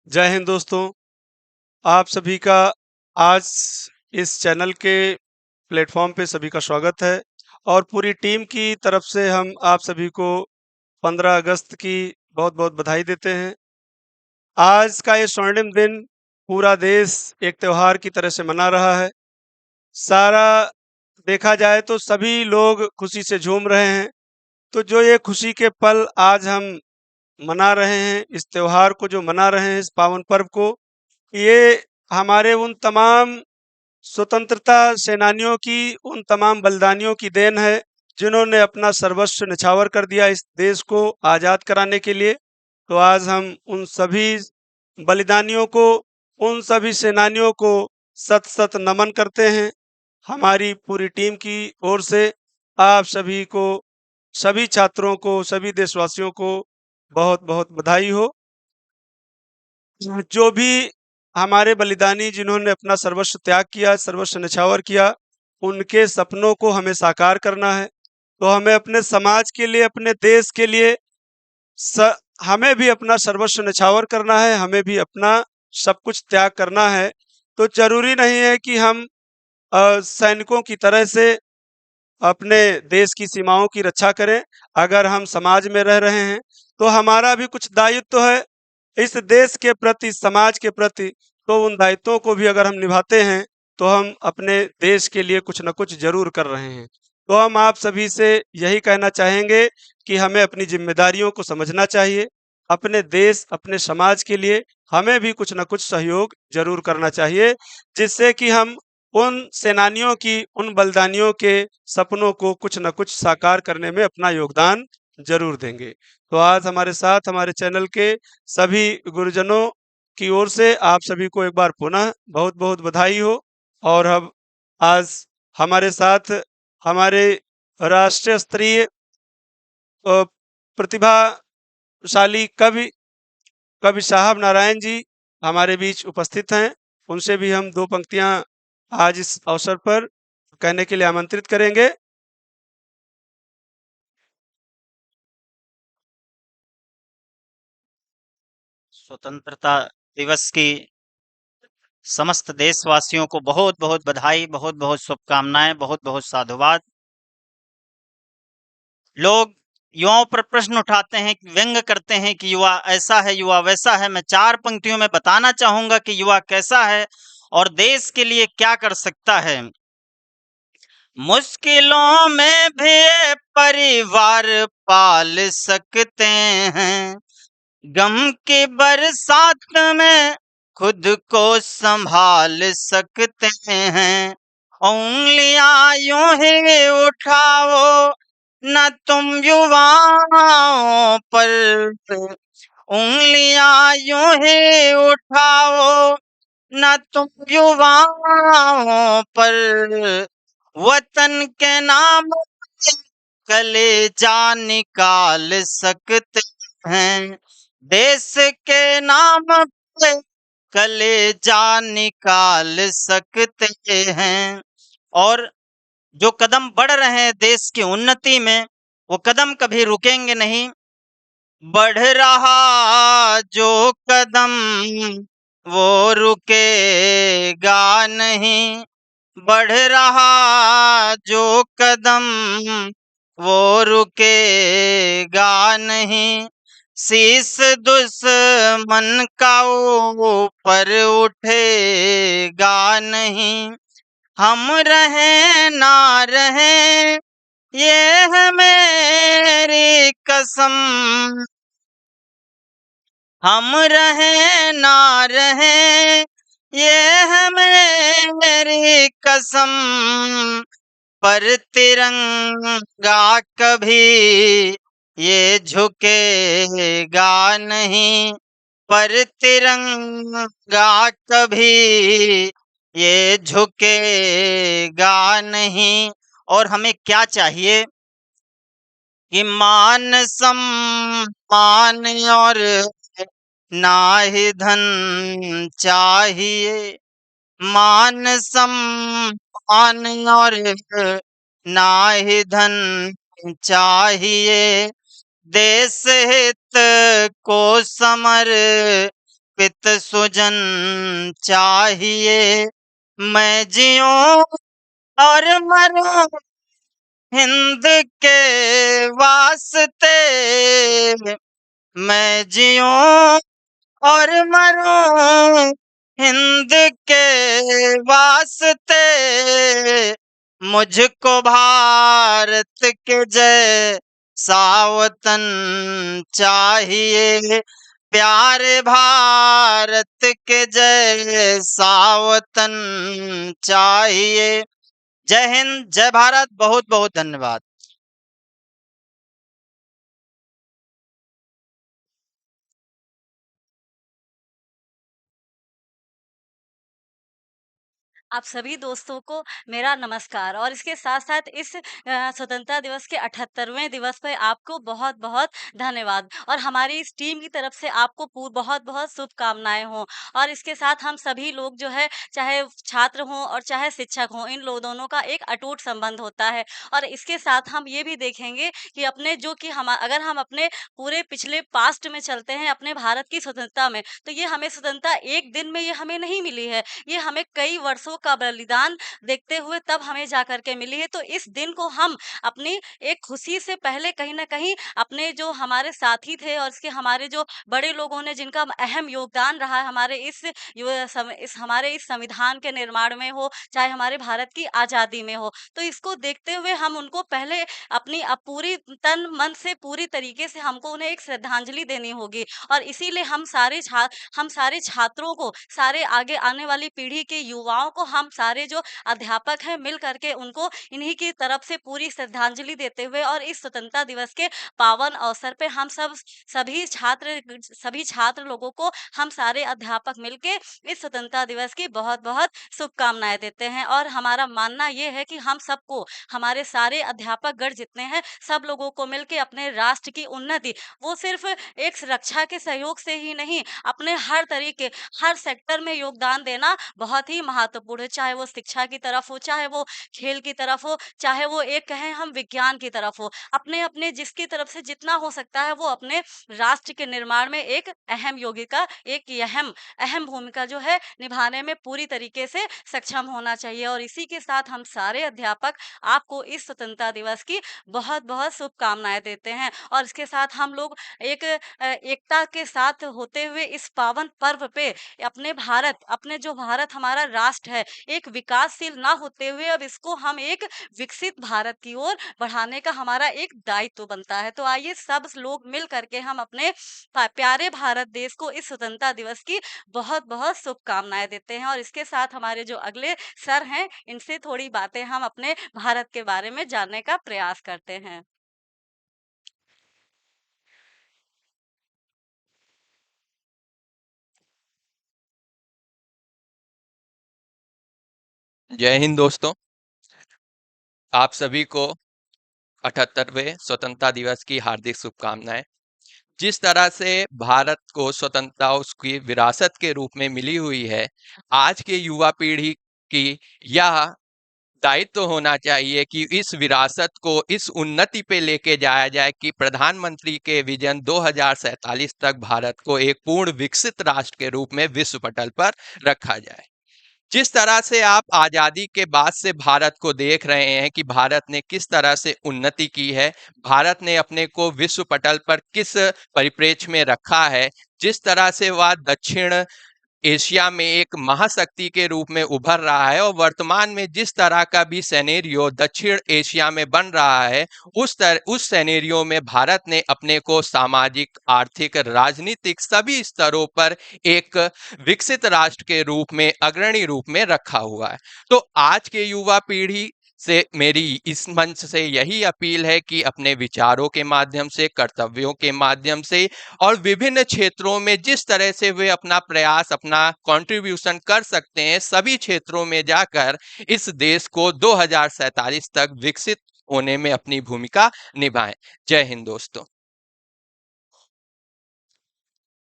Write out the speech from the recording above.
जय हिंद दोस्तों। आप सभी का आज इस चैनल के प्लेटफॉर्म पे सभी का स्वागत है और पूरी टीम की तरफ से हम आप सभी को 15 अगस्त की बहुत-बहुत बधाई देते हैं। आज का ये स्वर्णिम दिन पूरा देश एक त्योहार की तरह से मना रहा है। सारा देखा जाए तो सभी लोग खुशी से झूम रहे हैं। तो जो ये खुशी के पल आज हम मना रहे हैं, इस त्योहार को जो मना रहे हैं, इस पावन पर्व को, ये हमारे उन तमाम स्वतंत्रता सेनानियों की, उन तमाम बलिदानियों की देन है, जिन्होंने अपना सर्वस्व न्यौछावर कर दिया इस देश को आज़ाद कराने के लिए। तो आज हम उन सभी बलिदानियों को, उन सभी सेनानियों को शत-शत नमन करते हैं। हमारी पूरी टीम की ओर से आप सभी को, सभी छात्रों को, सभी देशवासियों को बहुत-बहुत बधाई हो। जो भी हमारे बलिदानी जिन्होंने अपना सर्वस्व त्याग किया, सर्वस्व न्यौछावर किया, उनके सपनों को हमें साकार करना है। तो हमें अपने समाज के लिए, अपने देश के लिए स हमें भी अपना सर्वस्व न्यौछावर करना है, हमें भी अपना सब कुछ त्याग करना है। तो ज़रूरी नहीं है कि हम सैनिकों की तरह से अपने देश की सीमाओं की रक्षा करें। अगर हम समाज में रह रहे हैं, तो हमारा भी कुछ दायित्व है इस देश के प्रति, समाज के प्रति। तो उन दायित्वों को भी अगर हम निभाते हैं, तो हम अपने देश के लिए कुछ न कुछ ज़रूर कर रहे हैं। तो हम आप सभी से यही कहना चाहेंगे कि हमें अपनी ज़िम्मेदारियों को समझना चाहिए। अपने देश, अपने समाज के लिए हमें भी कुछ न कुछ सहयोग ज़रूर करना चाहिए, जिससे कि हम उन सेनानियों की, उन बलिदानियों के सपनों को कुछ न कुछ साकार करने में अपना योगदान ज़रूर देंगे। तो आज हमारे साथ हमारे चैनल के सभी गुरुजनों की ओर से आप सभी को एक बार पुनः बहुत-बहुत बधाई हो। और अब आज हमारे साथ हमारे राष्ट्रीय स्तरीय प्रतिभाशाली कवि कवि साहब नारायण जी हमारे बीच उपस्थित हैं। उनसे भी हम 2 पंक्तियाँ आज इस अवसर पर कहने के लिए आमंत्रित करेंगे। स्वतंत्रता दिवस की समस्त देशवासियों को बहुत बहुत बधाई, बहुत बहुत शुभकामनाएं, बहुत बहुत साधुवाद। लोग युवाओं पर प्रश्न उठाते हैं, व्यंग करते हैं कि युवा ऐसा है, युवा वैसा है। मैं 4 पंक्तियों में बताना चाहूंगा कि युवा कैसा है और देश के लिए क्या कर सकता है। मुश्किलों में भी परिवार पाल सकते हैं, गम की बरसात में खुद को संभाल सकते हैं। उंगलियां यूं ही उठाओ न तुम युवाओं पर, उंगलियां यूं ही उठाओ न तुम युवाओं पर, वतन के नाम पे कलेजा निकाल सकते हैं, देश के नाम पे कलेजा निकाल सकते हैं। और जो कदम बढ़ रहे हैं देश की उन्नति में, वो कदम कभी रुकेंगे नहीं। बढ़ रहा जो कदम वो रुकेगा नहीं, बढ़ रहा जो कदम वो रुकेगा नहीं, शीश दुश्मन का ऊपर उठेगा नहीं। हम रहें ना रहें ये है मेरी कसम, हम रहें ना रहें ये है मेरी कसम, पर तिरंगा कभी ये झुकेगा नहीं, पर तिरंगा कभी ये झुकेगा नहीं। और हमें क्या चाहिए कि मान सम्मान और ना ही धन चाहिए, मान सम्मान और ना ही धन चाहिए, देश हित को समर पित सुजन चाहिए, मैं जिऊं और मरूं हिंद के वास्ते, मैं जिऊं और मरूं हिंद के वास्ते, मुझको भारत के जय सावतन चाहिए, प्यारे भारत के जय सावतन चाहिए। जय हिंद, जय भारत, बहुत बहुत धन्यवाद। आप सभी दोस्तों को मेरा नमस्कार और इसके साथ-साथ इस स्वतंत्रता दिवस के 78वें दिवस पे आपको बहुत-बहुत धन्यवाद और हमारी इस टीम की तरफ से आपको बहुत-बहुत शुभकामनाएँ हों। और इसके साथ हम सभी लोग जो है, चाहे छात्र हों और चाहे शिक्षक हों, इन दोनों का एक अटूट संबंध होता है। और इसके साथ हम ये भी देखेंगे कि अपने जो कि हम अगर हम अपने पूरे पिछले पास्ट में चलते हैं, अपने भारत की स्वतंत्रता में, तो ये हमें स्वतंत्रता एक दिन में ये हमें नहीं मिली है। ये हमें कई वर्षों का बलिदान देखते हुए तब हमें जाकर के मिली है। तो इस दिन को हम अपनी एक खुशी से पहले कहीं न कहीं अपने जो हमारे साथी थे और इसके हमारे जो बड़े लोगों ने जिनका अहम योगदान रहा है हमारे इस हमारे इस संविधान के निर्माण में हो, चाहे हमारे भारत की आज़ादी में हो। तो इसको देखते हुए हम उनको पहले अपनी पूरी तन मन से पूरी तरीके से हमको उन्हें एक श्रद्धांजलि देनी होगी। और इसीलिए हम सारे छात्रों को, सारे आगे आने वाली पीढ़ी के युवाओं को, हम सारे जो अध्यापक हैं मिल करके उनको इन्हीं की तरफ से पूरी श्रद्धांजलि देते हुए और इस स्वतंत्रता दिवस के पावन अवसर पे हम सभी छात्र लोगों को, हम सारे अध्यापक मिलके इस स्वतंत्रता दिवस की बहुत-बहुत शुभकामनाएँ देते हैं। और हमारा मानना ये है कि हम सबको, हमारे सारे अध्यापकगण जितने हैं, सब लोगों को मिलके अपने राष्ट्र की उन्नति, वो सिर्फ़ एक रक्षा के सहयोग से ही नहीं, अपने हर तरीके, हर सेक्टर में योगदान देना बहुत ही महत्वपूर्ण है। चाहे वो शिक्षा की तरफ हो, चाहे वो खेल की तरफ हो, चाहे वो एक कहें हम विज्ञान की तरफ हो। अपने-अपने जिसकी तरफ से जितना हो सकता है वो अपने राष्ट्र के निर्माण में एक अहम योगिका, एक अहम अहम भूमिका जो है निभाने में पूरी तरीके से सक्षम होना चाहिए। और इसी के साथ हम सारे अध्यापक आपको इस स्वतंत्रता दिवस की बहुत-बहुत शुभकामनाएँ देते हैं। और इसके साथ हम लोग एकता के साथ होते हुए इस पावन पर्व पे अपने जो भारत हमारा राष्ट्र है, एक विकासशील ना होते हुए अब इसको हम एक विकसित भारत की ओर बढ़ाने का हमारा एक दायित्व बनता है। तो आइए सब लोग मिल करके हम अपने प्यारे भारत देश को इस स्वतंत्रता दिवस की बहुत-बहुत शुभकामनाएँ देते हैं। और इसके साथ हमारे जो अगले सर हैं, इनसे थोड़ी बातें हम अपने भारत के बारे में जानने का प्रयास करते हैं। जय हिंद दोस्तों, आप सभी को 78वें स्वतंत्रता दिवस की हार्दिक शुभकामनाएं। जिस तरह से भारत को स्वतंत्रता उसकी विरासत के रूप में मिली हुई है, आज के युवा पीढ़ी की यह दायित्व होना चाहिए कि इस विरासत को इस उन्नति पे लेके जाया जाए कि प्रधानमंत्री के विजन 2047 तक भारत को एक पूर्ण विकसित राष्ट्र के रूप में विश्व पटल पर रखा जाए। जिस तरह से आप आजादी के बाद से भारत को देख रहे हैं कि भारत ने किस तरह से उन्नति की है, भारत ने अपने को विश्व पटल पर किस परिप्रेक्ष्य में रखा है, जिस तरह से वह दक्षिण एशिया में एक महाशक्ति के रूप में उभर रहा है और वर्तमान में जिस तरह का भी सिनेरियो दक्षिण एशिया में बन रहा है, उस सिनेरियो में भारत ने अपने को सामाजिक, आर्थिक, राजनीतिक सभी स्तरों पर एक विकसित राष्ट्र के रूप में, अग्रणी रूप में रखा हुआ है। तो आज के युवा पीढ़ी से मेरी इस मंच से यही अपील है कि अपने विचारों के माध्यम से, कर्तव्यों के माध्यम से और विभिन्न क्षेत्रों में जिस तरह से वे अपना प्रयास, अपना कंट्रीब्यूशन कर सकते हैं, सभी क्षेत्रों में जाकर इस देश को 2047 तक विकसित होने में अपनी भूमिका निभाएं। जय हिंद दोस्तों।